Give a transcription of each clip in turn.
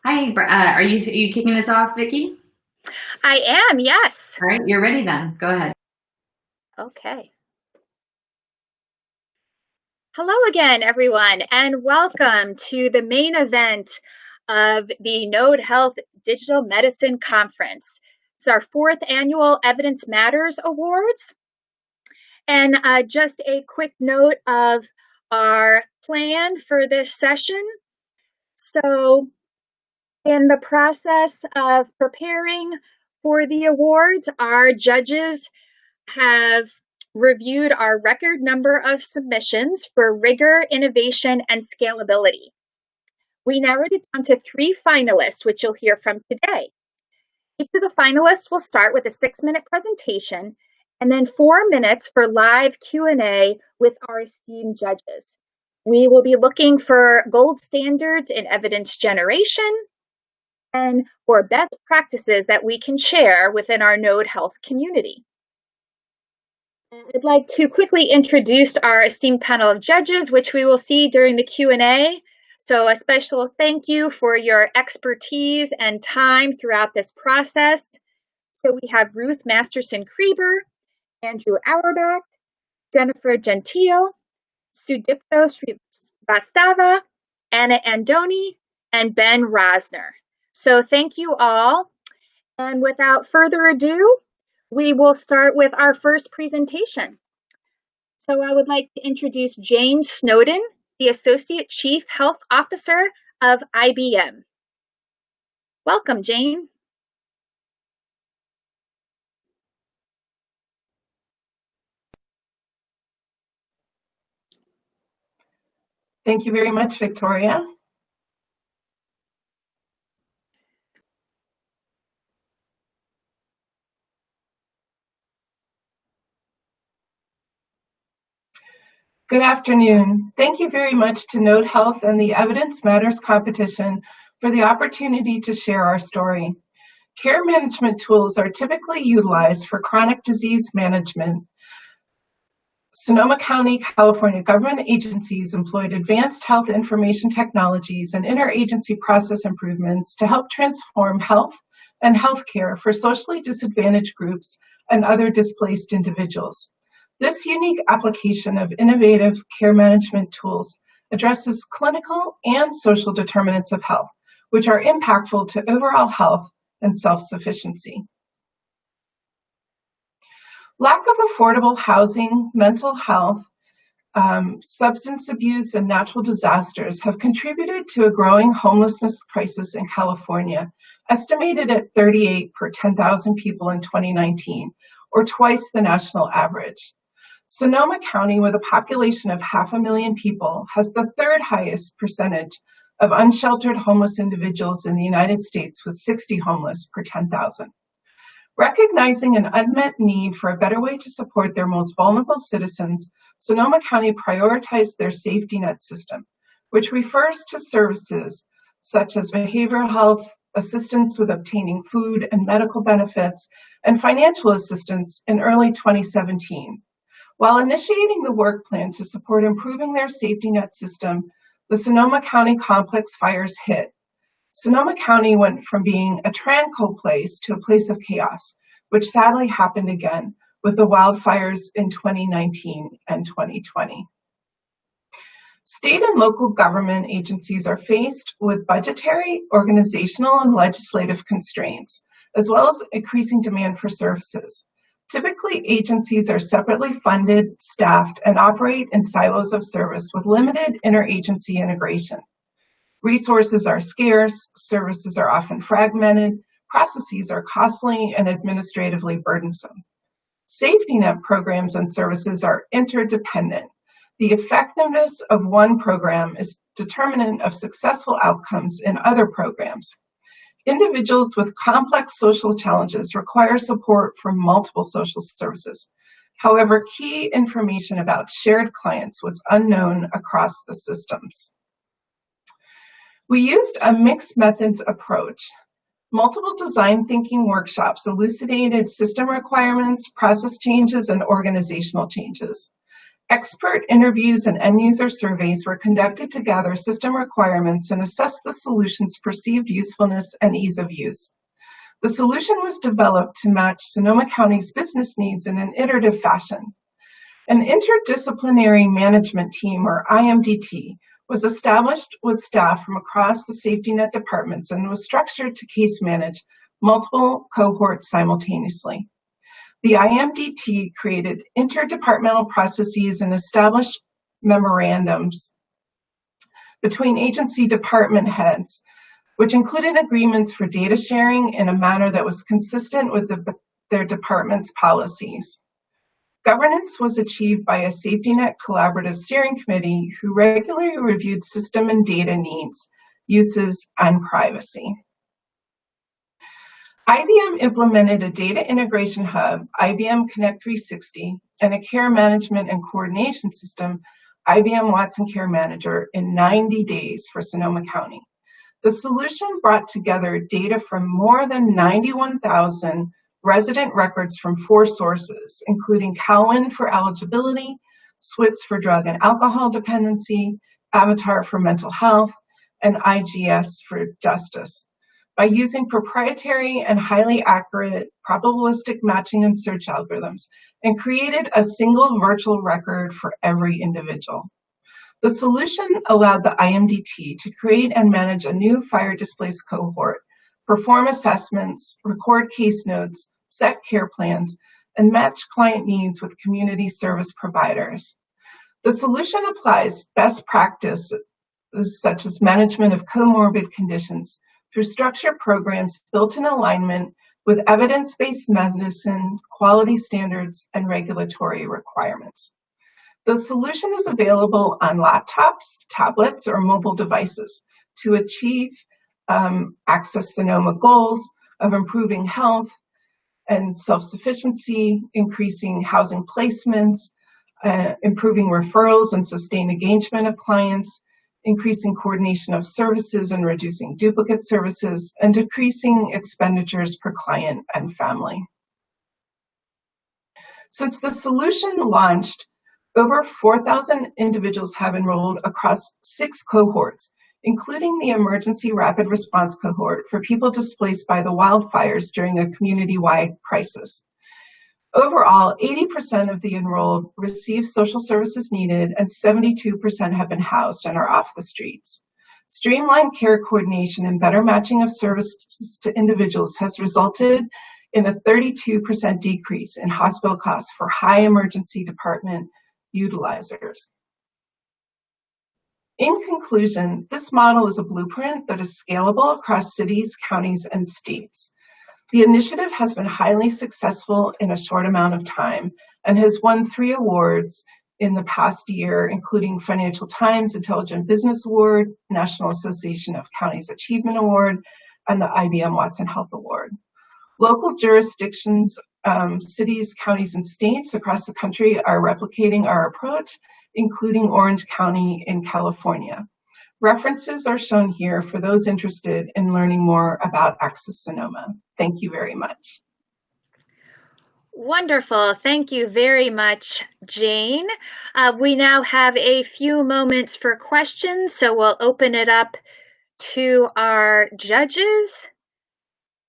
Hi, are you kicking this off, Vicki? I am, yes. All right, you're ready then. Go ahead. Okay. Hello again, everyone, and welcome to the main event of the NODE.Health Digital Medicine Conference. It's our fourth annual Evidence Matters Awards. And just a quick note of our plan for this session. So, in the process of preparing for the awards, our judges have reviewed our record number of submissions for rigor, innovation, and scalability. We narrowed it down to 3 finalists, which you'll hear from today. Each of the finalists will start with a 6-minute presentation and then 4 minutes for live Q&A with our esteemed judges. We will be looking for gold standards in evidence generation and for best practices that we can share within our NODE.Health community. I'd like to quickly introduce our esteemed panel of judges, which we will see during the Q&A. So a special thank you for your expertise and time throughout this process. So we have Ruth Masterson-Krieber, Andrew Auerbach, Jennifer Gentile, Sudipto Srivastava, Anna Andoni, and Ben Rosner. So thank you all. And without further ado, we will start with our first presentation. So I would like to introduce Jane Snowden, the Associate Chief Health Officer of IBM. Welcome, Jane. Thank you very much, Victoria. Good afternoon. Thank you very much to NODE.Health and the Evidence Matters competition for the opportunity to share our story. Care management tools are typically utilized for chronic disease management. Sonoma County, California government agencies employed advanced health information technologies and interagency process improvements to help transform health and healthcare for socially disadvantaged groups and other displaced individuals. This unique application of innovative care management tools addresses clinical and social determinants of health, which are impactful to overall health and self-sufficiency. Lack of affordable housing, mental health, substance abuse, and natural disasters have contributed to a growing homelessness crisis in California, estimated at 38 per 10,000 people in 2019, or twice the national average. Sonoma County, with a population of 500,000 people, has the third highest percentage of unsheltered homeless individuals in the United States, with 60 homeless per 10,000. Recognizing an unmet need for a better way to support their most vulnerable citizens, Sonoma County prioritized their safety net system, which refers to services such as behavioral health, assistance with obtaining food and medical benefits, and financial assistance in early 2017. While initiating the work plan to support improving their safety net system, the Sonoma County complex fires hit. Sonoma County went from being a tranquil place to a place of chaos, which sadly happened again with the wildfires in 2019 and 2020. State and local government agencies are faced with budgetary, organizational, and legislative constraints, as well as increasing demand for services. Typically, agencies are separately funded, staffed, and operate in silos of service with limited interagency integration. Resources are scarce, services are often fragmented, processes are costly and administratively burdensome. Safety net programs and services are interdependent. The effectiveness of one program is determinant of successful outcomes in other programs. Individuals with complex social challenges require support from multiple social services. However, key information about shared clients was unknown across the systems. We used a mixed methods approach. Multiple design thinking workshops elucidated system requirements, process changes, and organizational changes. Expert interviews and end-user surveys were conducted to gather system requirements and assess the solution's perceived usefulness and ease of use. The solution was developed to match Sonoma County's business needs in an iterative fashion. An interdisciplinary management team, or IMDT, was established with staff from across the safety net departments and was structured to case manage multiple cohorts simultaneously. The IMDT created interdepartmental processes and established memorandums between agency department heads, which included agreements for data sharing in a manner that was consistent with their department's policies. Governance was achieved by a safety net collaborative steering committee who regularly reviewed system and data needs, uses, and privacy. IBM implemented a data integration hub, IBM Connect 360, and a care management and coordination system, IBM Watson Care Manager, in 90 days for Sonoma County. The solution brought together data from more than 91,000 resident records from 4 sources, including CalWIN for eligibility, SWITS for drug and alcohol dependency, Avatar for mental health, and IGS for justice, by using proprietary and highly accurate probabilistic matching and search algorithms, and created a single virtual record for every individual. The solution allowed the IMDT to create and manage a new fire displaced cohort, perform assessments, record case notes, set care plans, and match client needs with community service providers. The solution applies best practices such as management of comorbid conditions through structured programs built in alignment with evidence-based medicine, quality standards, and regulatory requirements. The solution is available on laptops, tablets, or mobile devices to achieve Access Sonoma goals of improving health and self-sufficiency, increasing housing placements, improving referrals and sustained engagement of clients, increasing coordination of services and reducing duplicate services, and decreasing expenditures per client and family. Since the solution launched, over 4,000 individuals have enrolled across 6 cohorts, including the emergency rapid response cohort for people displaced by the wildfires during a community-wide crisis. Overall, 80% of the enrolled receive social services needed, and 72% have been housed and are off the streets. Streamlined care coordination and better matching of services to individuals has resulted in a 32% decrease in hospital costs for high emergency department utilizers. In conclusion, this model is a blueprint that is scalable across cities, counties, and states. The initiative has been highly successful in a short amount of time and has won 3 awards in the past year, including Financial Times Intelligent Business Award, National Association of Counties Achievement Award, and the IBM Watson Health Award. Local jurisdictions, cities, counties, and states across the country are replicating our approach, including Orange County in California. References are shown here for those interested in learning more about Access Sonoma. Thank you very much. Wonderful. Thank you very much, Jane. We now have a few moments for questions, so we'll open it up to our judges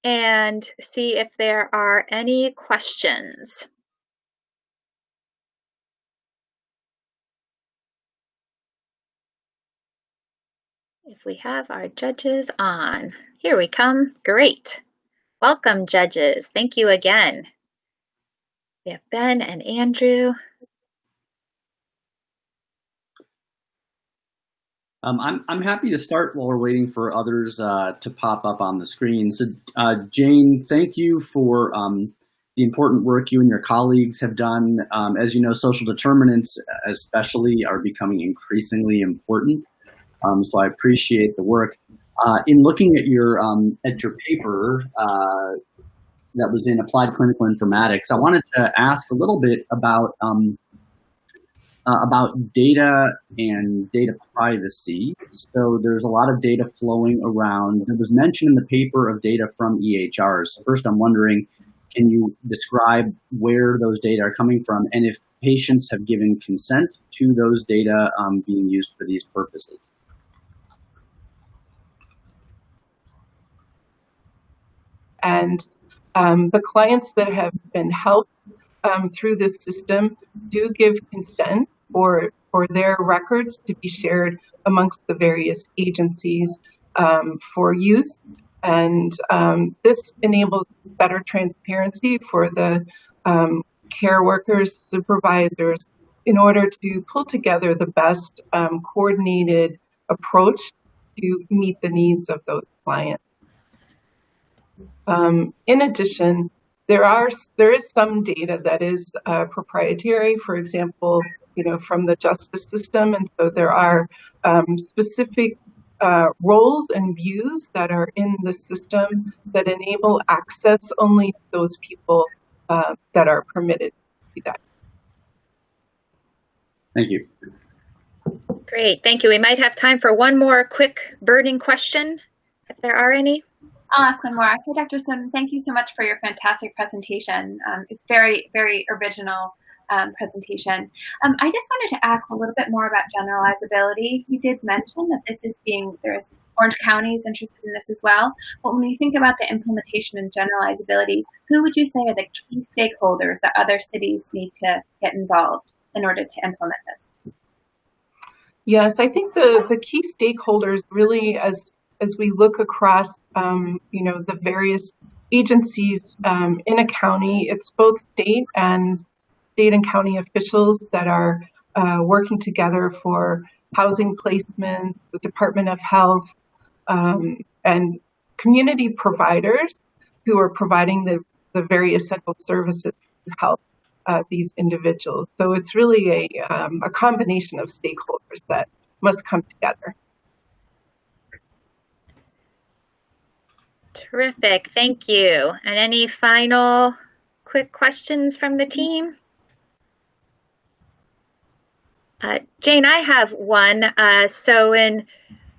and see if there are any questions. If we have our judges on, here we come. Great. Welcome, judges. Thank you again. We have Ben and Andrew. I'm happy to start while we're waiting for others to pop up on the screen. So, Jane, thank you for the important work you and your colleagues have done. As you know, social determinants especially are becoming increasingly important. So I appreciate the work. In looking at your paper that was in Applied Clinical Informatics, I wanted to ask a little bit about data and data privacy. So there's a lot of data flowing around. There was mention in the paper of data from EHRs. So first, I'm wondering, can you describe where those data are coming from and if patients have given consent to those data being used for these purposes? And the clients that have been helped through this system do give consent for their records to be shared amongst the various agencies for use. And this enables better transparency for the care workers, supervisors, in order to pull together the best coordinated approach to meet the needs of those clients. In addition, there is some data that is proprietary, for example, from the justice system, and so there are specific roles and views that are in the system that enable access only to those people that are permitted to do that. Thank you. Great, thank you. We might have time for one more quick burning question, if there are any. I'll ask one more. Hey, Dr. Snowden, thank you so much for your fantastic presentation. It's very, very original presentation. I just wanted to ask a little bit more about generalizability. You did mention that there's Orange County is interested in this as well. But when you think about the implementation and generalizability, who would you say are the key stakeholders that other cities need to get involved in order to implement this? Yes, I think the key stakeholders really, as we look across, the various agencies in a county, it's both state and county officials that are working together for housing placement, the Department of Health, and community providers who are providing the very essential services to help these individuals. So it's really a combination of stakeholders that must come together. Terrific, thank you. And any final quick questions from the team? Jane, I have one. So in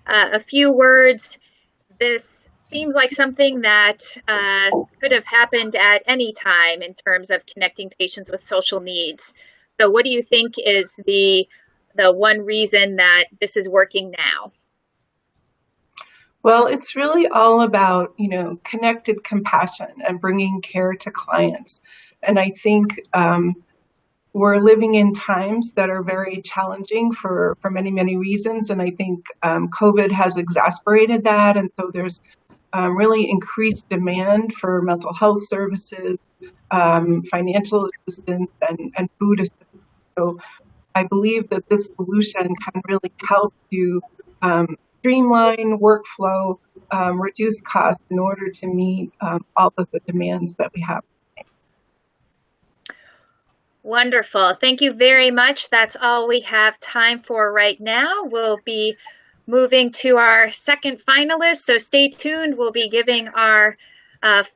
a few words, this seems like something that could have happened at any time in terms of connecting patients with social needs. So what do you think is the one reason that this is working now? Well, it's really all about, connected compassion and bringing care to clients. And I think we're living in times that are very challenging for many, many reasons. And I think COVID has exacerbated that. And so there's really increased demand for mental health services, financial assistance, and food assistance. So I believe that this solution can really help to streamline workflow, reduce costs in order to meet all of the demands that we have. Wonderful. Thank you very much. That's all we have time for right now. We'll be moving to our second finalist, so stay tuned. We'll be giving our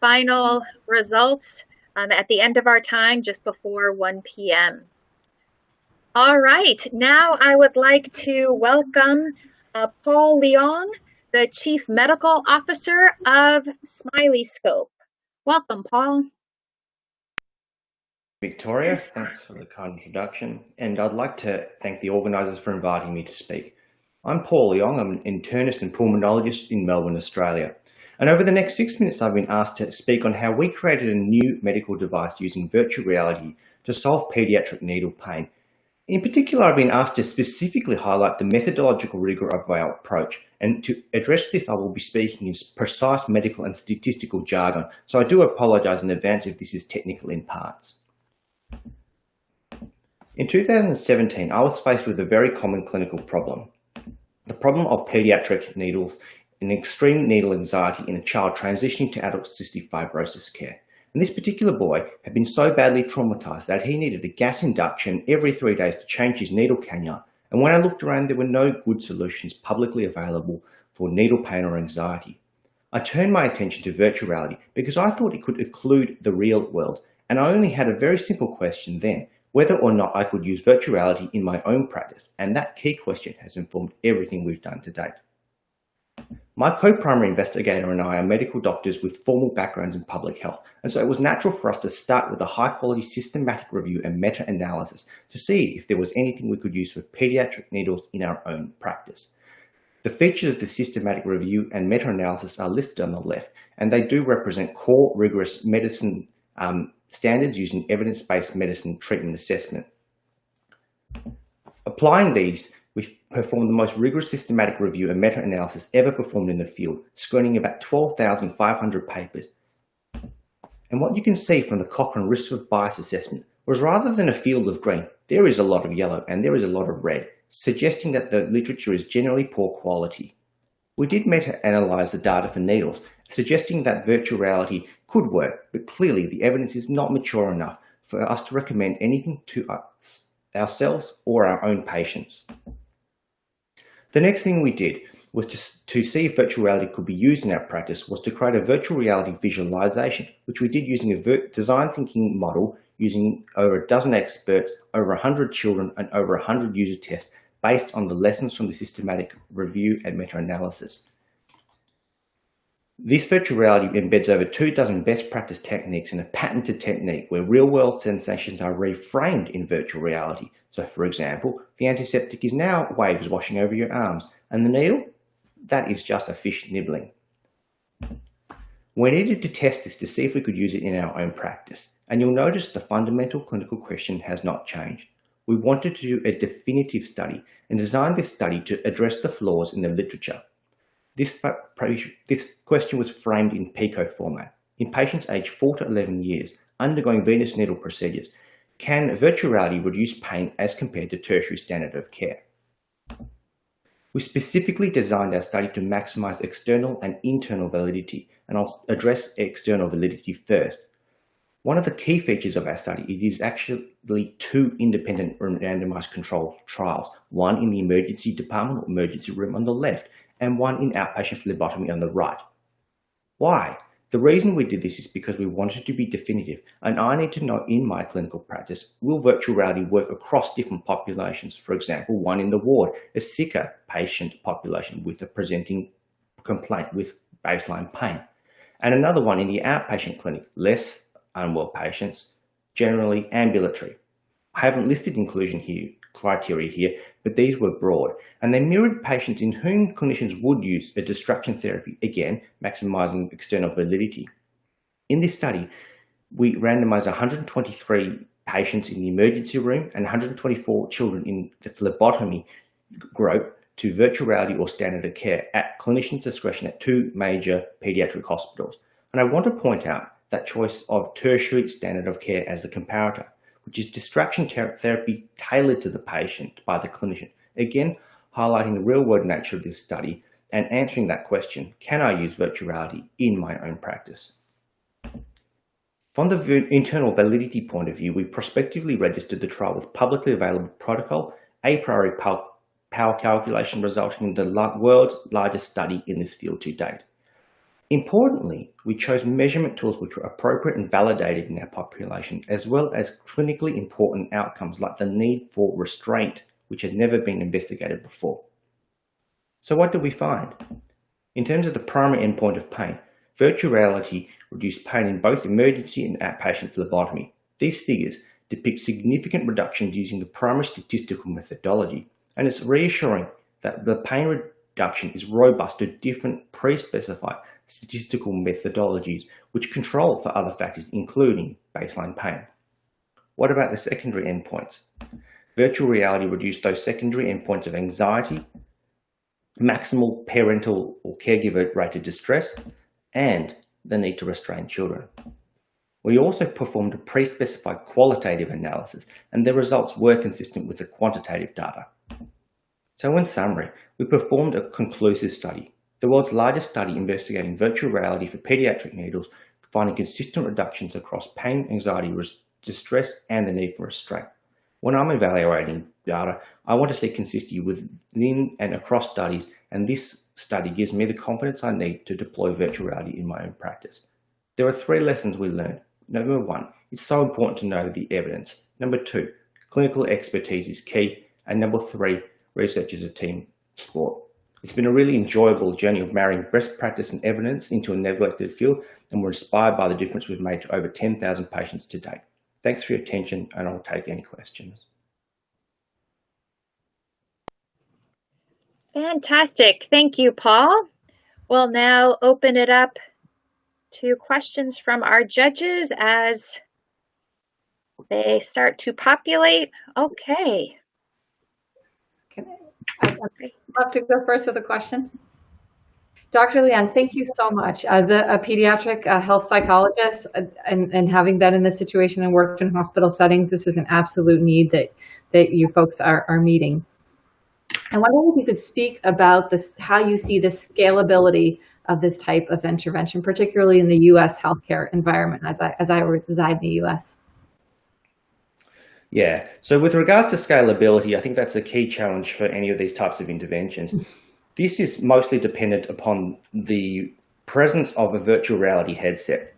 final results at the end of our time, just before 1 p.m. All right, now I would like to welcome Paul Leong, the Chief Medical Officer of Smileyscope. Welcome, Paul. Victoria, thanks for the kind introduction, and I'd like to thank the organisers for inviting me to speak. I'm Paul Leong, I'm an internist and pulmonologist in Melbourne, Australia, and over the next 6 minutes I've been asked to speak on how we created a new medical device using virtual reality to solve paediatric needle pain. In particular, I've been asked to specifically highlight the methodological rigour of our approach, and to address this I will be speaking in precise medical and statistical jargon, so I do apologise in advance if this is technical in parts. In 2017, I was faced with a very common clinical problem. The problem of paediatric needles and extreme needle anxiety in a child transitioning to adult cystic fibrosis care. And this particular boy had been so badly traumatised that he needed a gas induction every 3 days to change his needle cannula. And when I looked around, there were no good solutions publicly available for needle pain or anxiety. I turned my attention to virtual reality because I thought it could include the real world. And I only had a very simple question then, whether or not I could use virtual reality in my own practice, and that key question has informed everything we've done to date. My co-primary investigator and I are medical doctors with formal backgrounds in public health, and so it was natural for us to start with a high-quality systematic review and meta-analysis to see if there was anything we could use for pediatric needles in our own practice. The features of the systematic review and meta-analysis are listed on the left, and they do represent core rigorous medicine standards using evidence-based medicine treatment assessment. Applying these, we performed the most rigorous systematic review and meta-analysis ever performed in the field, screening about 12,500 papers. And what you can see from the Cochrane risk of bias assessment was rather than a field of green, there is a lot of yellow and there is a lot of red, suggesting that the literature is generally poor quality. We did meta-analyse the data for needles, suggesting that virtual reality could work, but clearly the evidence is not mature enough for us to recommend anything to us, ourselves or our own patients. The next thing we did was to see if virtual reality could be used in our practice was to create a virtual reality visualization, which we did using a design thinking model using over a dozen experts, over 100 children and over 100 user tests based on the lessons from the systematic review and meta-analysis. This virtual reality embeds over 24 best practice techniques in a patented technique where real-world sensations are reframed in virtual reality. So for example, the antiseptic is now waves washing over your arms, and the needle? That is just a fish nibbling. We needed to test this to see if we could use it in our own practice, and you'll notice the fundamental clinical question has not changed. We wanted to do a definitive study and designed this study to address the flaws in the literature. This question was framed in PICO format. In patients aged 4 to 11 years undergoing venous needle procedures, can virtual reality reduce pain as compared to tertiary standard of care? We specifically designed our study to maximize external and internal validity, and I'll address external validity first. One of the key features of our study is actually 2 independent randomized controlled trials, one in the emergency department or emergency room on the left, and one in outpatient phlebotomy on the right. Why? The reason we did this is because we wanted to be definitive, and I need to know in my clinical practice, will virtual reality work across different populations? For example, one in the ward, a sicker patient population with a presenting complaint with baseline pain, and another one in the outpatient clinic, less unwell patients, generally ambulatory. I haven't listed inclusion criteria here, but these were broad, and they mirrored patients in whom clinicians would use a distraction therapy, again, maximizing external validity. In this study, we randomized 123 patients in the emergency room and 124 children in the phlebotomy group to virtual reality or standard of care at clinician's discretion at 2 major pediatric hospitals. And I want to point out that choice of tertiary standard of care as the comparator, which is distraction therapy tailored to the patient by the clinician. Again, highlighting the real-world nature of this study and answering that question, can I use virtual reality in my own practice? From the internal validity point of view, we prospectively registered the trial with publicly available protocol, a priori power calculation resulting in the world's largest study in this field to date. Importantly, we chose measurement tools which were appropriate and validated in our population, as well as clinically important outcomes like the need for restraint, which had never been investigated before. So what did we find? In terms of the primary endpoint of pain, virtual reality reduced pain in both emergency and outpatient phlebotomy. These figures depict significant reductions using the primary statistical methodology, and it's reassuring that the pain reduction is robust to different pre-specified statistical methodologies which control for other factors including baseline pain. What about the secondary endpoints? Virtual reality reduced those secondary endpoints of anxiety, maximal parental or caregiver rated distress, and the need to restrain children. We also performed a pre-specified qualitative analysis, and the results were consistent with the quantitative data. So in summary, we performed a conclusive study, the world's largest study investigating virtual reality for pediatric needles, finding consistent reductions across pain, anxiety, distress, and the need for restraint. When I'm evaluating data, I want to see consistency within and across studies, and this study gives me the confidence I need to deploy virtual reality in my own practice. There are 3 lessons we learned. Number 1, it's so important to know the evidence. Number 2, clinical expertise is key. And number 3, research is a team sport. It's been a really enjoyable journey of marrying best practice and evidence into a neglected field, and we're inspired by the difference we've made to over 10,000 patients to date. Thanks for your attention, and I'll take any questions. Fantastic. Thank you, Paul. We'll now open it up to questions from our judges as they start to populate. Okay. I'd love to go first with a question. Dr. Leong, thank you so much. As a pediatric health psychologist and having been in this situation and worked in hospital settings, this is an absolute need that you folks are meeting. I wonder if you could speak about this, how you see the scalability of this type of intervention, particularly in the U.S. healthcare environment as I reside in the U.S. Yeah, so with regards to scalability, I think that's a key challenge for any of these types of interventions. This is mostly dependent upon the presence of a virtual reality headset.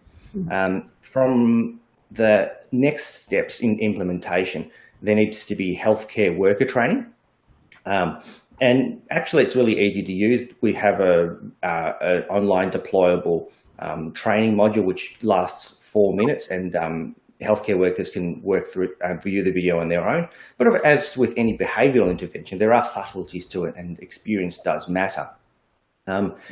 From the next steps in implementation, there needs to be healthcare worker training. And actually, it's really easy to use. We have an online deployable training module which lasts 4 minutes, and healthcare workers can work through view the video on their own. But as with any behavioural intervention, there are subtleties to it, and experience does matter.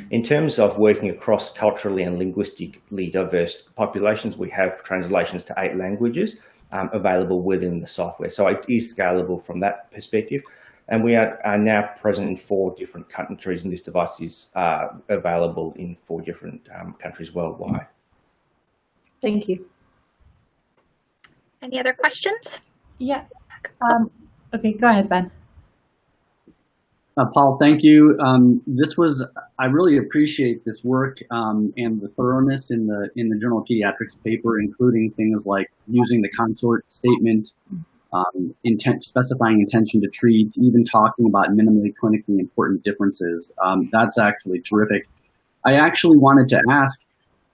In terms of working across culturally and linguistically diverse populations, we have translations to 8 languages available within the software. So it is scalable from that perspective. And we are now present in 4 different countries, and this device is available in 4 different countries worldwide. Thank you. Any other questions? Yeah. Okay, go ahead, Ben. Paul, thank you. I really appreciate this work and the thoroughness in the Journal of Pediatrics paper, including things like using the consort statement, specifying intention to treat, even talking about minimally clinically important differences. That's actually terrific. I actually wanted to ask,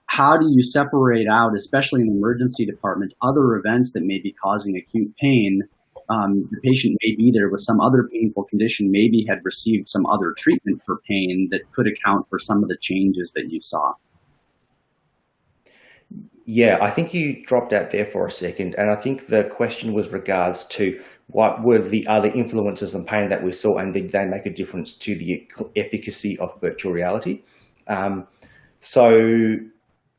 how do you separate out, especially in the emergency department, other events that may be causing acute pain? The patient may be there with some other painful condition, maybe had received some other treatment for pain that could account for some of the changes that you saw. Yeah, I think you dropped out there for a second, and I think the question was regards to what were the other influences on pain that we saw, and did they make a difference to the efficacy of virtual reality? So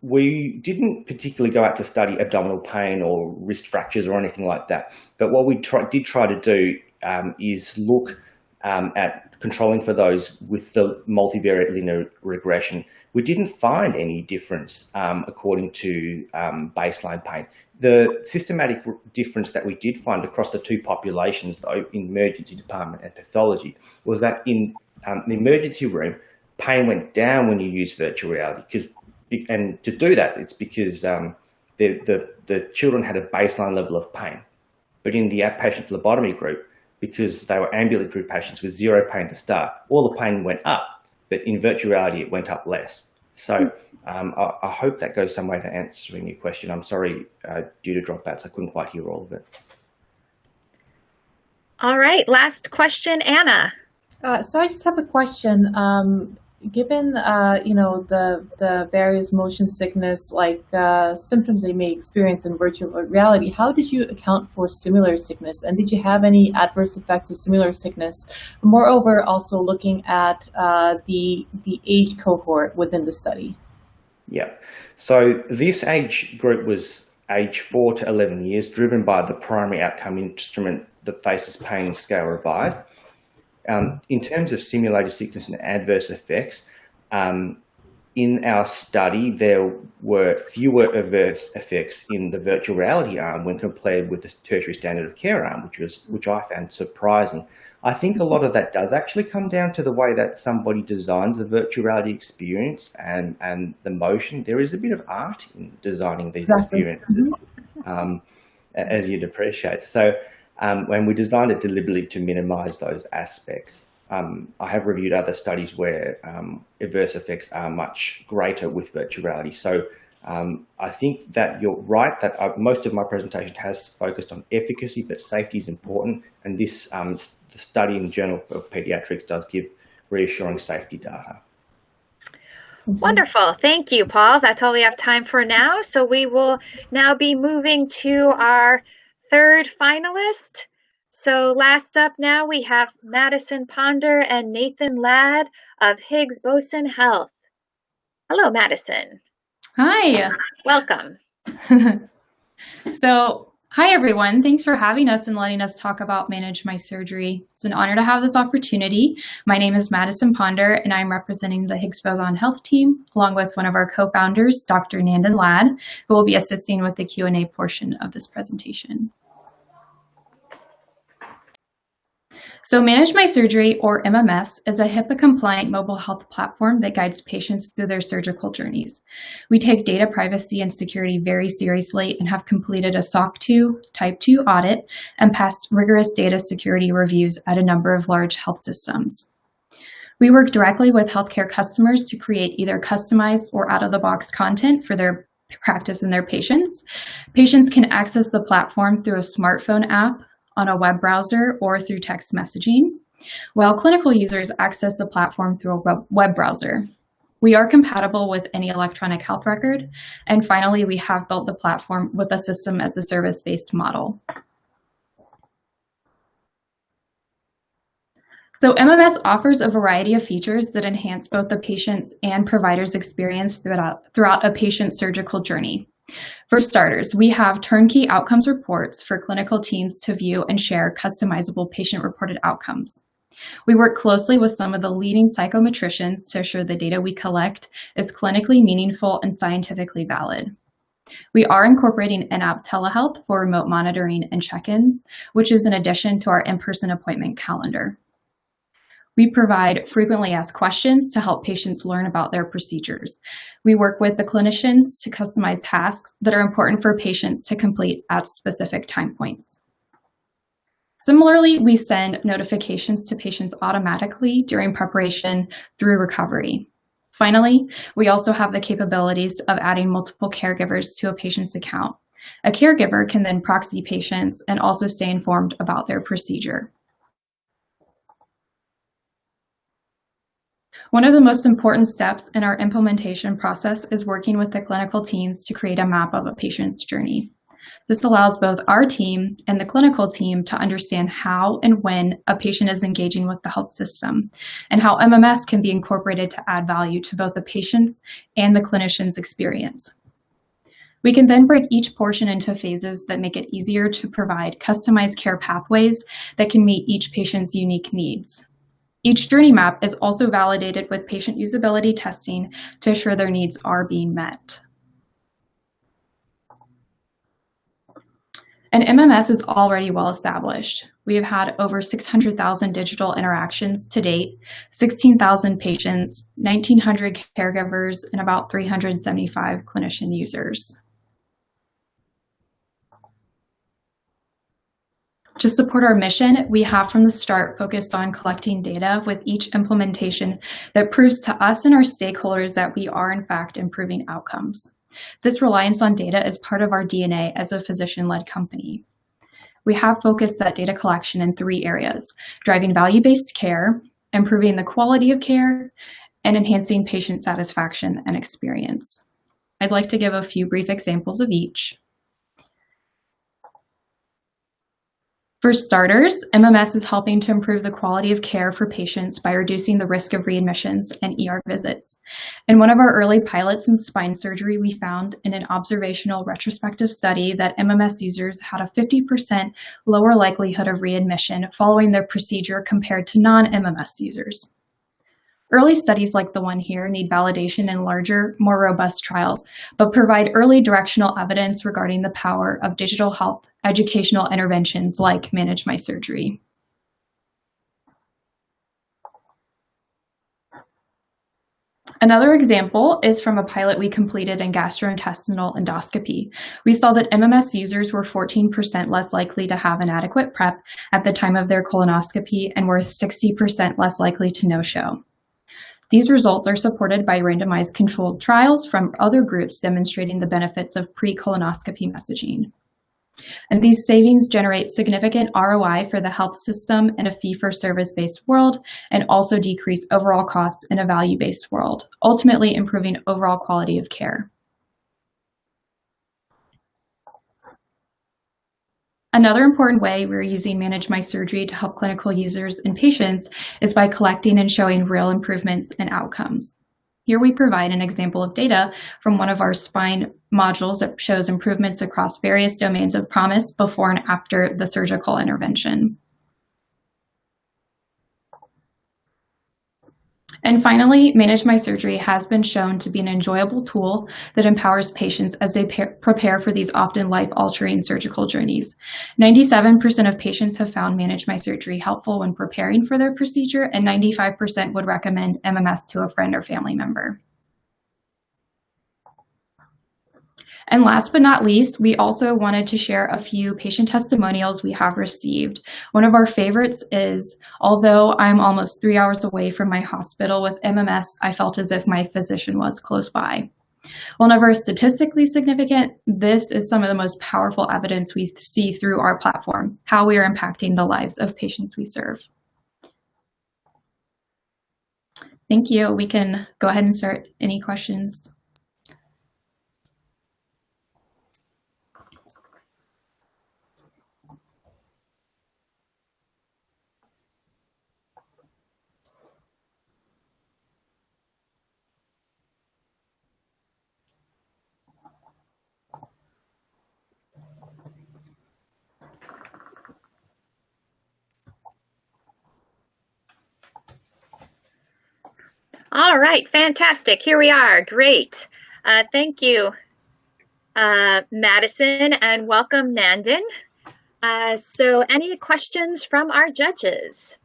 we didn't particularly go out to study abdominal pain or wrist fractures or anything like that, but what we did try to do is look at controlling for those with the multivariate linear regression. We didn't find any difference according to baseline pain. The systematic difference that we did find across the 2 populations, though, in emergency department and pathology, was that in the emergency room, pain went down when you use virtual reality. And to do that, it's because the children had a baseline level of pain. But in the outpatient phlebotomy group, because they were ambulatory patients with 0 pain to start, all the pain went up, but in virtual reality, it went up less. So I hope that goes some way to answering your question. I'm sorry, due to dropouts, I couldn't quite hear all of it. All right, last question, Anna. So I just have a question. Given the various motion sickness symptoms they may experience in virtual reality, how did you account for similar sickness, and did you have any adverse effects with similar sickness? Moreover, also looking at the age cohort within the study. Yeah, so this age group was age 4 to 11 years, driven by the primary outcome instrument, the Faces Pain Scale Revised. In terms of simulated sickness and adverse effects, in our study, there were fewer adverse effects in the virtual reality arm when compared with the tertiary standard of care arm, which I found surprising. I think a lot of that does actually come down to the way that somebody designs a virtual reality experience and the motion. There is a bit of art in designing these experiences, as you'd appreciate. So when we designed it deliberately to minimise those aspects. I have reviewed other studies where adverse effects are much greater with virtual reality. So I think that you're right that most of my presentation has focused on efficacy, but safety is important. And this the study in the Journal of Pediatrics does give reassuring safety data. Wonderful. Thank you, Paul. That's all we have time for now. So we will now be moving to our third finalist. So last up now we have Madison Ponder and Nathan Ladd of Higgs Boson Health. Hello, Madison. Hi. Welcome. So, hi everyone. Thanks for having us and letting us talk about Manage My Surgery. It's an honor to have this opportunity. My name is Madison Ponder and I'm representing the Higgs Boson Health team along with one of our co-founders, Dr. Nathan Ladd, who will be assisting with the Q&A portion of this presentation. So Manage My Surgery, or MMS, is a HIPAA-compliant mobile health platform that guides patients through their surgical journeys. We take data privacy and security very seriously and have completed a SOC 2 Type 2 audit and passed rigorous data security reviews at a number of large health systems. We work directly with healthcare customers to create either customized or out-of-the-box content for their practice and their patients. Patients can access the platform through a smartphone app, on a web browser, or through text messaging, while clinical users access the platform through a web browser. We are compatible with any electronic health record. And finally, we have built the platform with a system as a service-based model. So MMS offers a variety of features that enhance both the patient's and provider's experience throughout a patient's surgical journey. For starters, we have turnkey outcomes reports for clinical teams to view and share customizable patient-reported outcomes. We work closely with some of the leading psychometricians to assure the data we collect is clinically meaningful and scientifically valid. We are incorporating in-app telehealth for remote monitoring and check-ins, which is in addition to our in-person appointment calendar. We provide frequently asked questions to help patients learn about their procedures. We work with the clinicians to customize tasks that are important for patients to complete at specific time points. Similarly, we send notifications to patients automatically during preparation through recovery. Finally, we also have the capabilities of adding multiple caregivers to a patient's account. A caregiver can then proxy patients and also stay informed about their procedure. One of the most important steps in our implementation process is working with the clinical teams to create a map of a patient's journey. This allows both our team and the clinical team to understand how and when a patient is engaging with the health system and how MMS can be incorporated to add value to both the patient's and the clinician's experience. We can then break each portion into phases that make it easier to provide customized care pathways that can meet each patient's unique needs. Each journey map is also validated with patient usability testing to ensure their needs are being met. And MMS is already well established. We have had over 600,000 digital interactions to date, 16,000 patients, 1,900 caregivers, and about 375 clinician users. To support our mission, we have from the start focused on collecting data with each implementation that proves to us and our stakeholders that we are in fact improving outcomes. This reliance on data is part of our DNA as a physician-led company. We have focused that data collection in 3 areas: driving value-based care, improving the quality of care, and enhancing patient satisfaction and experience. I'd like to give a few brief examples of each. For starters, MMS is helping to improve the quality of care for patients by reducing the risk of readmissions and ER visits. In one of our early pilots in spine surgery, we found in an observational retrospective study that MMS users had a 50% lower likelihood of readmission following their procedure compared to non-MMS users. Early studies like the one here need validation in larger, more robust trials, but provide early directional evidence regarding the power of digital health educational interventions like Manage My Surgery. Another example is from a pilot we completed in gastrointestinal endoscopy. We saw that MMS users were 14% less likely to have inadequate prep at the time of their colonoscopy and were 60% less likely to no-show. These results are supported by randomized controlled trials from other groups demonstrating the benefits of pre-colonoscopy messaging. And these savings generate significant ROI for the health system in a fee-for-service based world, and also decrease overall costs in a value-based world, ultimately improving overall quality of care. Another important way we're using Manage My Surgery to help clinical users and patients is by collecting and showing real improvements in outcomes. Here we provide an example of data from one of our spine modules that shows improvements across various domains of promise before and after the surgical intervention. And finally, Manage My Surgery has been shown to be an enjoyable tool that empowers patients as they prepare for these often life-altering surgical journeys. 97% of patients have found Manage My Surgery helpful when preparing for their procedure, and 95% would recommend MMS to a friend or family member. And last but not least, we also wanted to share a few patient testimonials we have received. One of our favorites is, although I'm almost 3 hours away from my hospital with MMS, I felt as if my physician was close by. While never statistically significant, this is some of the most powerful evidence we see through our platform, how we are impacting the lives of patients we serve. Thank you. We can go ahead and start any questions. All right, fantastic. Here we are. Great. Thank you, Madison, and welcome, Nandan. So any questions from our judges?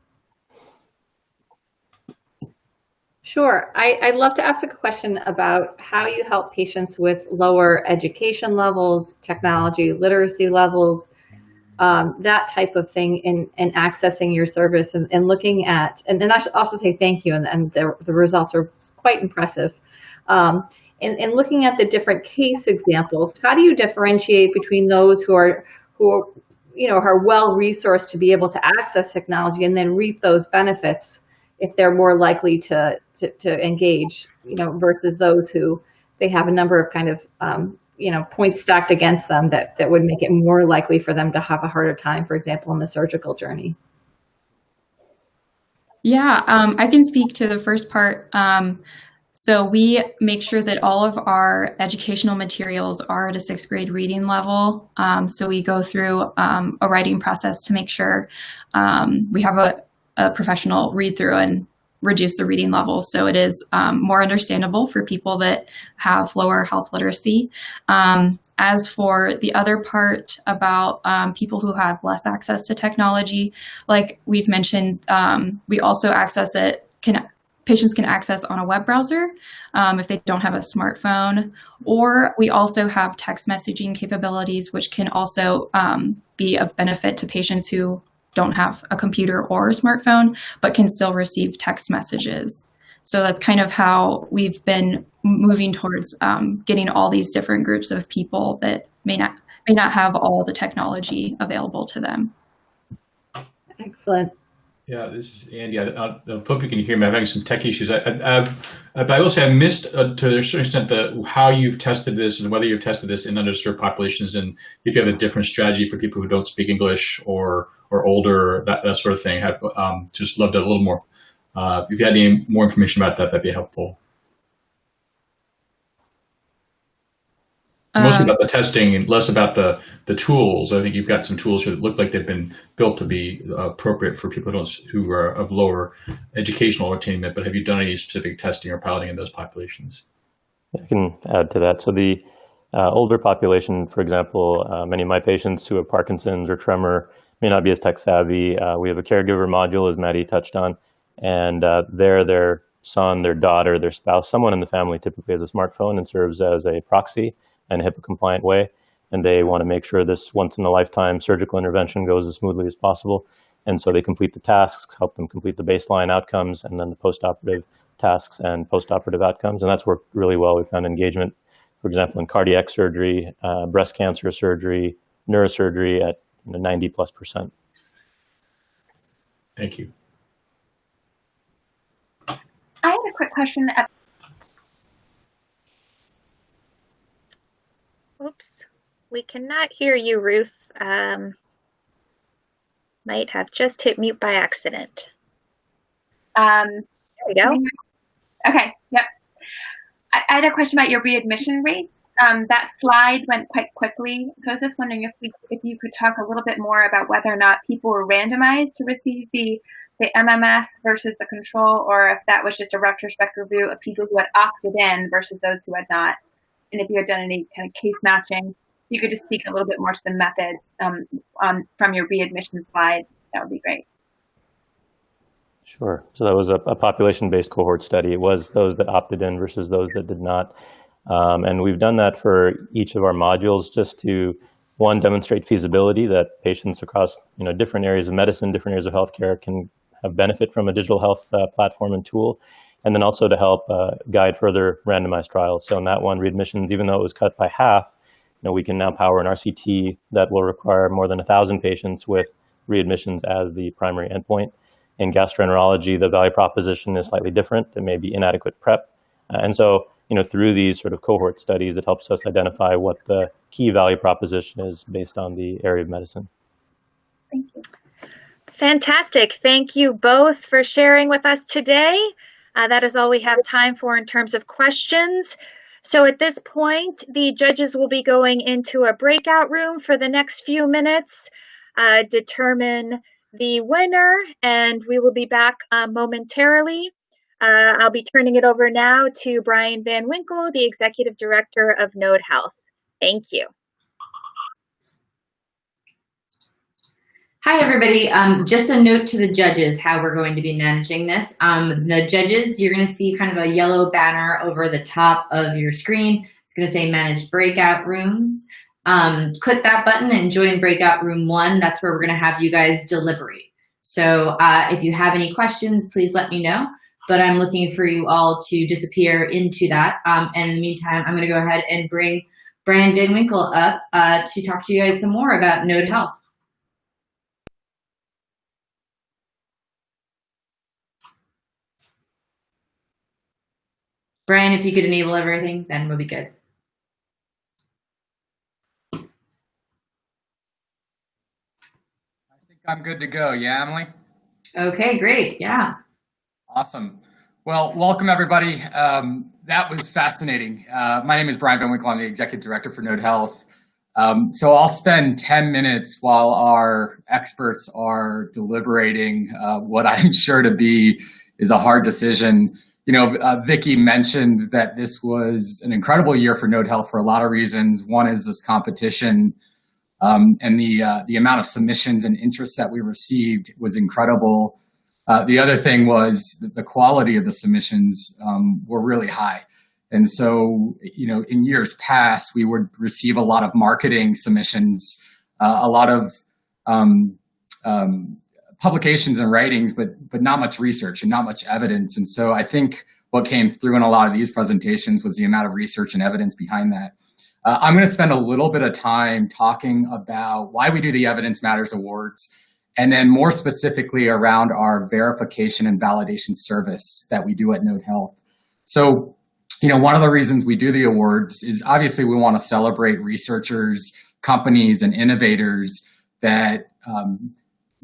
Sure. I'd love to ask a question about how you help patients with lower education levels, technology literacy levels, that type of thing in accessing your service and looking at, and I should also say thank you, and the results are quite impressive. And looking at the different case examples, how do you differentiate between those who are well resourced to be able to access technology and then reap those benefits if they're more likely to engage, versus those who they have a number of kind of points stacked against them that would make it more likely for them to have a harder time, for example, in the surgical journey? Yeah, I can speak to the first part. So we make sure that all of our educational materials are at a 6th grade reading level. So we go through a writing process to make sure we have a professional read through and reduce the reading level, so it is more understandable for people that have lower health literacy. As for the other part about people who have less access to technology, like we've mentioned, we also access it, patients can access on a web browser if they don't have a smartphone, or we also have text messaging capabilities, which can also be of benefit to patients who don't have a computer or a smartphone, but can still receive text messages. So that's kind of how we've been moving towards getting all these different groups of people that may not have all the technology available to them. Excellent. Yeah, this is Andy. I hope you can hear me. I'm having some tech issues. But I will say I missed, to a certain extent, how you've tested this and whether you've tested this in underserved populations, and if you have a different strategy for people who don't speak English or older, that sort of thing. Just loved it a little more. If you had any more information about that, that'd be helpful. Mostly about the testing and less about the tools. I think you've got some tools that look like they've been built to be appropriate for people who are of lower educational attainment, but have you done any specific testing or piloting in those populations? I can add to that. So the older population, for example, many of my patients who have Parkinson's or tremor may not be as tech savvy. We have a caregiver module, as Maddie touched on, and their son, their daughter, their spouse, someone in the family typically has a smartphone and serves as a proxy in a HIPAA-compliant way, and they want to make sure this once-in-a-lifetime surgical intervention goes as smoothly as possible. And so they complete the tasks, help them complete the baseline outcomes, and then the post-operative tasks and post-operative outcomes. And that's worked really well. We've found engagement, for example, in cardiac surgery, breast cancer surgery, neurosurgery at 90+%. Thank you. I have a quick question. Oops, we cannot hear you, Ruth. Might have just hit mute by accident. There we go. Okay, yep. I had a question about your readmission rates. That slide went quite quickly, so I was just wondering if you could talk a little bit more about whether or not people were randomized to receive the MMS versus the control, or if that was just a retrospective review of people who had opted in versus those who had not. And if you had done any kind of case matching, you could just speak a little bit more to the methods from your readmission slide. That would be great. Sure. So that was a population-based cohort study. It was those that opted in versus those that did not. And we've done that for each of our modules just to, one, demonstrate feasibility that patients across different areas of medicine, different areas of healthcare can have benefit from a digital health platform and tool, and then also to help guide further randomized trials. So in that one, readmissions, even though it was cut by half, we can now power an RCT that will require more than 1,000 patients with readmissions as the primary endpoint. In gastroenterology, the value proposition is slightly different. It may be inadequate prep. And so, through these sort of cohort studies, it helps us identify what the key value proposition is based on the area of medicine. Thank you. Fantastic. Thank you both for sharing with us today. That is all we have time for in terms of questions. So at this point, the judges will be going into a breakout room for the next few minutes, determine the winner, and we will be back momentarily. I'll be turning it over now to Brian Vanwinkle, the Executive Director of NODE.Health. Thank you. Hi, everybody. Just a note to the judges how we're going to be managing this. The judges, you're going to see kind of a yellow banner over the top of your screen. It's going to say Manage Breakout Rooms. Click that button and join Breakout Room 1. That's where we're going to have you guys deliberate. So if you have any questions, please let me know. But I'm looking for you all to disappear into that. And in the meantime, I'm going to go ahead and bring Brian Vanwinkle up to talk to you guys some more about NODE.Health. Brian, if you could enable everything, then we'll be good. I think I'm good to go. Yeah, Emily? Okay, great. Yeah. Awesome. Well, welcome, everybody. That was fascinating. My name is Brian Vanwinkle. I'm the Executive Director for NODE.Health. So I'll spend 10 minutes while our experts are deliberating what I'm sure to be is a hard decision. Vicki mentioned that this was an incredible year for NODE.Health for a lot of reasons. One is this competition, and the amount of submissions and interest that we received was incredible. The other thing was the quality of the submissions were really high. And so, in years past, we would receive a lot of marketing submissions, a lot of publications and writings, but not much research and not much evidence. And so I think what came through in a lot of these presentations was the amount of research and evidence behind that. I'm going to spend a little bit of time talking about why we do the Evidence Matters Awards, and then more specifically around our verification and validation service that we do at NODE.Health. So, one of the reasons we do the awards is obviously we want to celebrate researchers, companies, and innovators that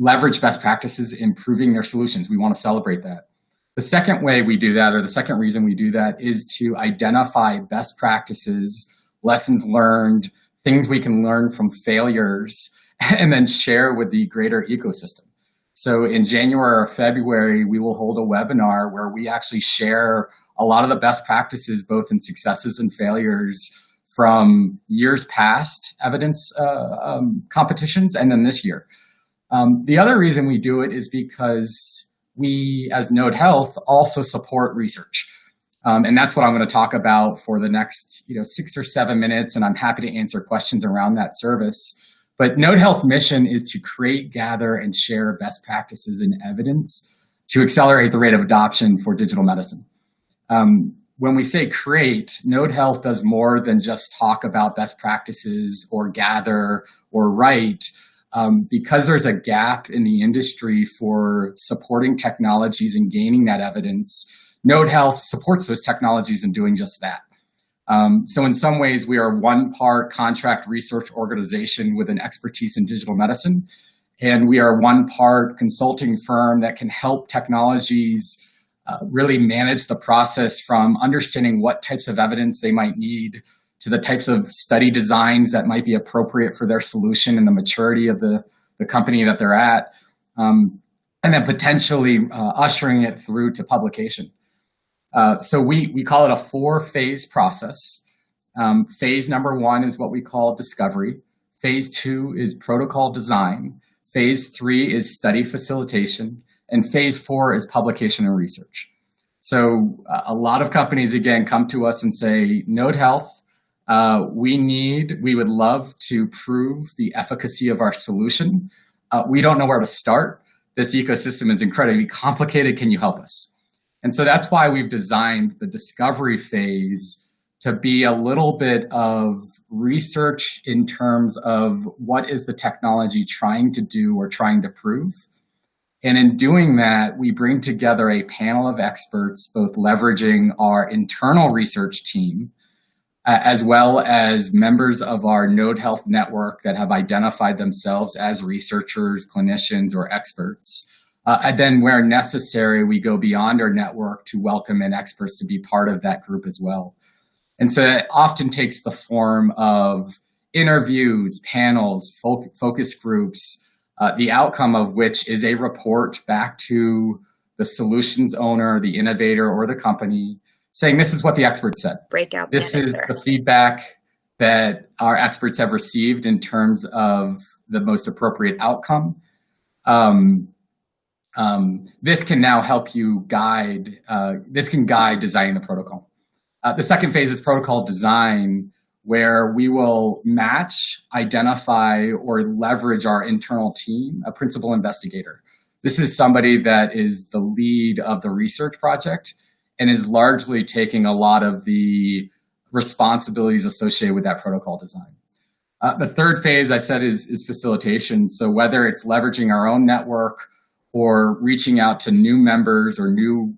leverage best practices, improving their solutions. We want to celebrate that. The second way we do that, or the second reason we do that, is to identify best practices, lessons learned, things we can learn from failures, and then share with the greater ecosystem. So in January or February, we will hold a webinar where we actually share a lot of the best practices, both in successes and failures, from years past evidence competitions and then this year. The other reason we do it is because we, as NODE.Health, also support research. And that's what I'm going to talk about for the next 6 or 7 minutes, and I'm happy to answer questions around that service. But NODE.Health's mission is to create, gather, and share best practices and evidence to accelerate the rate of adoption for digital medicine. when we say create, NODE.Health does more than just talk about best practices or gather or write. Because there's a gap in the industry for supporting technologies and gaining that evidence, NODE.Health supports those technologies in doing just that. So in some ways, we are one part contract research organization with an expertise in digital medicine, and we are one part consulting firm that can help technologies really manage the process from understanding what types of evidence they might need to the types of study designs that might be appropriate for their solution and the maturity of the company that they're at, and then potentially ushering it through to publication. So we call it a 4-phase process. Phase number 1 is what we call discovery. Phase 2 is protocol design. Phase 3 is study facilitation. And phase 4 is publication and research. So a lot of companies, again, come to us and say, NODE.Health, we would love to prove the efficacy of our solution. We don't know where to start. This ecosystem is incredibly complicated. Can you help us? And so that's why we've designed the discovery phase to be a little bit of research in terms of what is the technology trying to do or trying to prove. And in doing that, we bring together a panel of experts, both leveraging our internal research team, as well as members of our NODE.Health network that have identified themselves as researchers, clinicians, or experts. And then where necessary, we go beyond our network to welcome in experts to be part of that group as well. And so it often takes the form of interviews, panels, focus groups, the outcome of which is a report back to the solutions owner, the innovator, or the company, saying this is what the experts said. Breakout This manager. is the feedback that our experts have received in terms of the most appropriate outcome. This can now help you guide, this can guide designing the protocol. The second phase is protocol design, where we will match, identify, or leverage our internal team, a principal investigator. This is somebody that is the lead of the research project and is largely taking a lot of the responsibilities associated with that protocol design. The third phase, I said, is facilitation. So whether it's leveraging our own network or reaching out to new members or new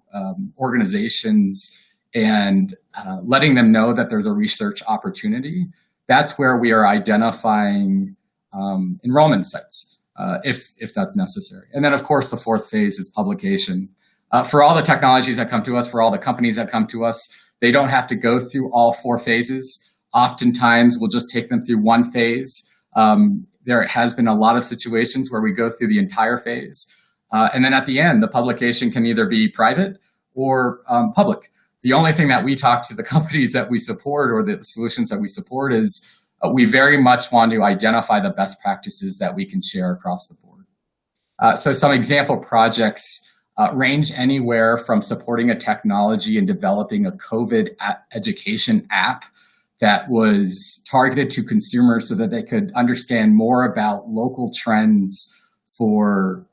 organizations and letting them know that there's a research opportunity, that's where we are identifying enrollment sites, if that's necessary. And then, of course, the fourth phase is publication. For all the technologies that come to us, for all the companies that come to us, they don't have to go through all 4 phases. Oftentimes, we'll just take them through one phase. There has been a lot of situations where we go through the entire phase. And then at the end, the publication can either be private or public. The only thing that we talk to the companies that we support or the solutions that we support is we very much want to identify the best practices that we can share across the board. So some example projects range anywhere from supporting a technology and developing a COVID education app that was targeted to consumers so that they could understand more about local trends for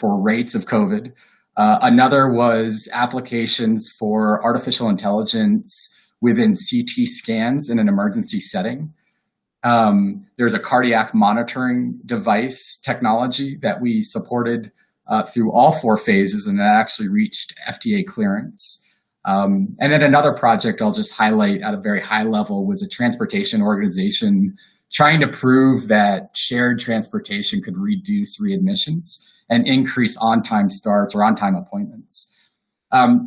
rates of COVID. Another was applications for artificial intelligence within CT scans in an emergency setting. There's a cardiac monitoring device technology that we supported through all 4 phases, and that actually reached FDA clearance. And then another project I'll just highlight at a very high level was a transportation organization trying to prove that shared transportation could reduce readmissions and increase on-time starts or on-time appointments.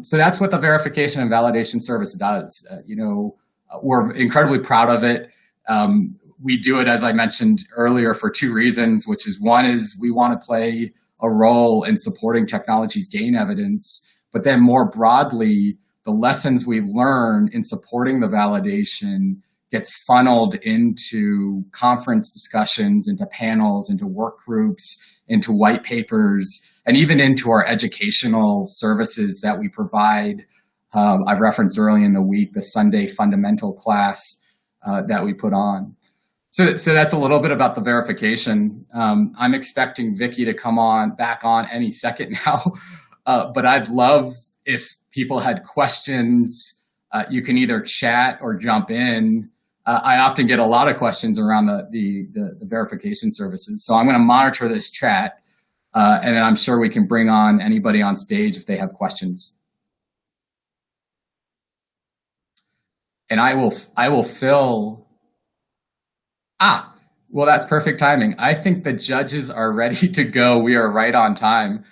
So that's what the verification and validation service does. We're incredibly proud of it. We do it, as I mentioned earlier, for 2 reasons, which is one is we want to play a role in supporting technologies gain evidence, but then more broadly, the lessons we learn in supporting the validation gets funneled into conference discussions, into panels, into work groups, into white papers, and even into our educational services that we provide. I've referenced early in the week the Sunday fundamental class that we put on. So that's a little bit about the verification. I'm expecting Vicki to come back on any second now, but I'd love if people had questions, you can either chat or jump in. I often get a lot of questions around the verification services. So I'm going to monitor this chat, and then I'm sure we can bring on anybody on stage if they have questions. And I will fill. Well, that's perfect timing. I think the judges are ready to go. We are right on time.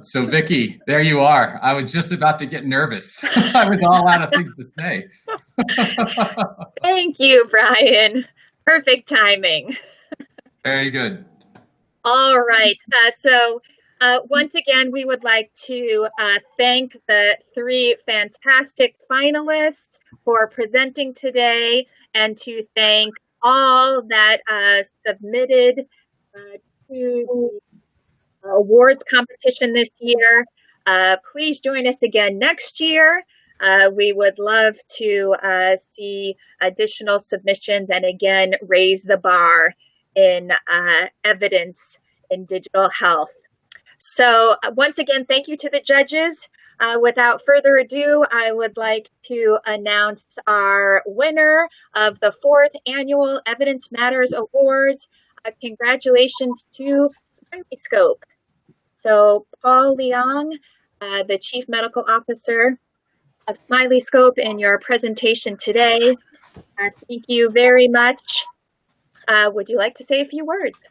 So Vicky, there you are. I was just about to get nervous. I was all out of things to say. Thank you, Brian. Perfect timing. Very good. All right. Once again, we would like to thank the 3 fantastic finalists for presenting today, and to thank all that submitted to the awards competition this year. Please join us again next year. We would love to see additional submissions and again raise the bar in evidence in digital health. So once again, thank you to the judges. Without further ado, I would like to announce our winner of the 4th Annual Evidence Matters Awards. Congratulations to Smileyscope. So Paul Leong, the Chief Medical Officer of Smileyscope, in your presentation today. Thank you very much. Would you like to say a few words?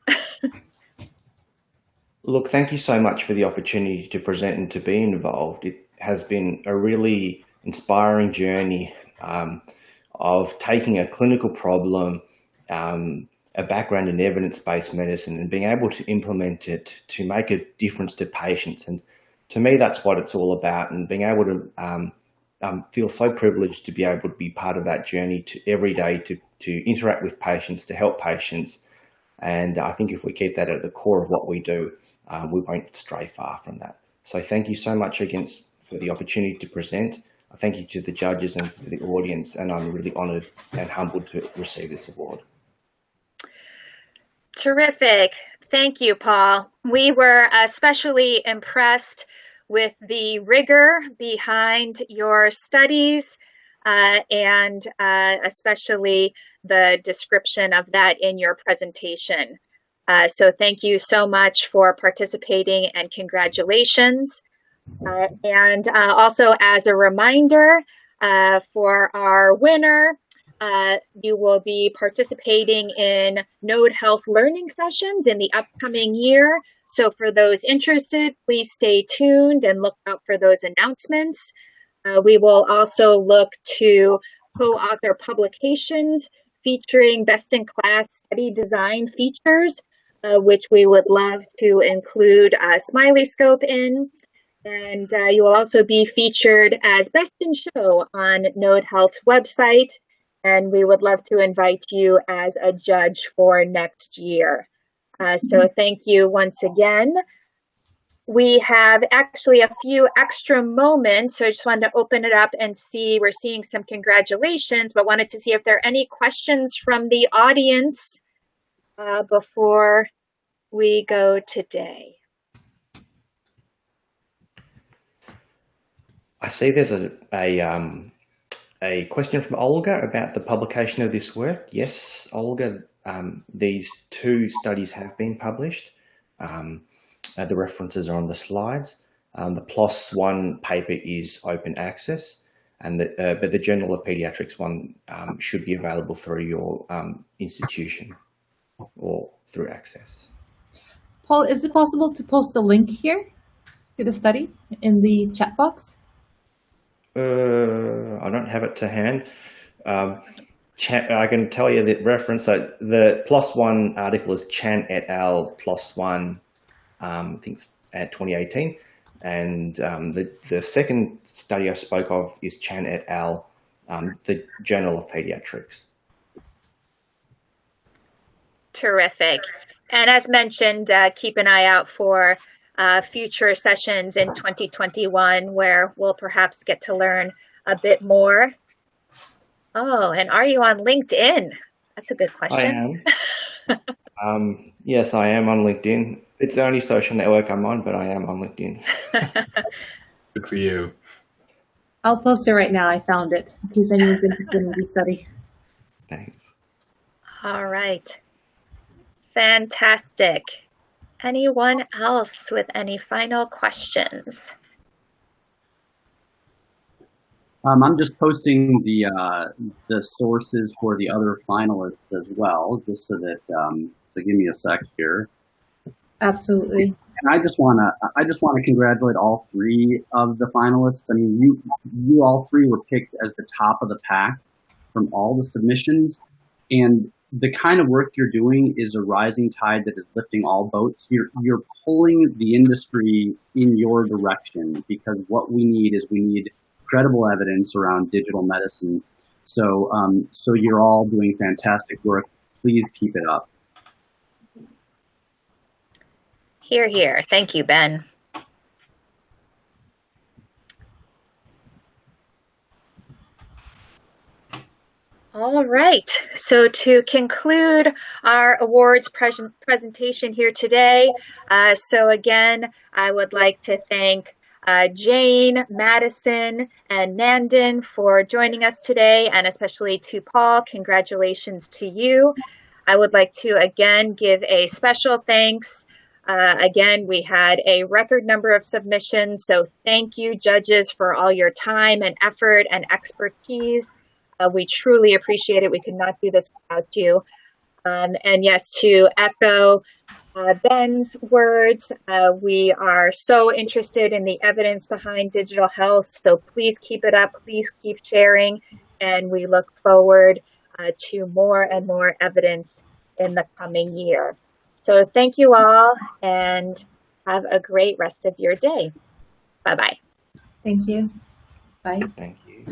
Look, thank you so much for the opportunity to present and to be involved. It has been a really inspiring journey of taking a clinical problem, a background in evidence-based medicine, and being able to implement it to make a difference to patients. And to me, that's what it's all about, and being able to feel so privileged to be able to be part of that journey every day to interact with patients, to help patients. And I think if we keep that at the core of what we do, we won't stray far from that. So thank you so much again for the opportunity to present. Thank you to the judges and to the audience, and I'm really honoured and humbled to receive this award. Terrific. Thank you, Paul. We were especially impressed with the rigor behind your studies, and especially the description of that in your presentation. So thank you so much for participating, and congratulations. And also, as a reminder, for our winner, you will be participating in NODE.Health learning sessions in the upcoming year. So for those interested, please stay tuned and look out for those announcements. We will also look to co-author publications featuring best-in-class study design features, which we would love to include Smileyscope in. And you will also be featured as Best in Show on NODE.Health's website. And we would love to invite you as a judge for next year. So thank you once again. We have actually a few extra moments, so I just wanted to open it up and see. We're seeing some congratulations, but wanted to see if there are any questions from the audience before we go today. I see there's a question from Olga about the publication of this work. Yes, Olga, these 2 studies have been published. The references are on the slides. The PLOS One paper is open access, and but the Journal of Pediatrics one should be available through your institution or through Access. Paul, is it possible to post the link here to the study in the chat box? I don't have it to hand. I can tell you the reference. So the PLOS One article is Chan et al. PLOS One, I think it's at 2018. And the second study I spoke of is Chan et al., the Journal of Pediatrics. Terrific. And as mentioned, keep an eye out for future sessions in 2021 where we'll perhaps get to learn a bit more. Oh, and are you on LinkedIn? That's a good question. I am. Yes, I am on LinkedIn. It's the only social network I'm on, but I am on LinkedIn. Good for you. I'll post it right now. I found it in case anyone's interested in the study. Thanks. All right. Fantastic. Anyone else with any final questions? I'm just posting the sources for the other finalists as well, just so that so give me a sec here. Absolutely. And I just wanna congratulate all three of the finalists. I mean, you all three were picked as the top of the pack from all the submissions, and the kind of work you're doing is a rising tide that is lifting all boats. You're pulling the industry in your direction, because what we need credible evidence around digital medicine. So so you're all doing fantastic work. Please keep it up. Hear, hear. Thank you, Ben. All right, so to conclude our awards presentation here today, so again, I would like to thank Jane, Madison, and Nandon for joining us today, and especially to Paul, congratulations to you. I would like to again give a special thanks. Again, we had a record number of submissions, so thank you, judges, for all your time and effort and expertise. We truly appreciate it. We could not do this without you. And yes, to echo Ben's words, we are so interested in the evidence behind digital health, so please keep it up, please keep sharing, and we look forward to more and more evidence in the coming year. So thank you all, and have a great rest of your day. Bye-bye. Thank you. Bye. Thank you.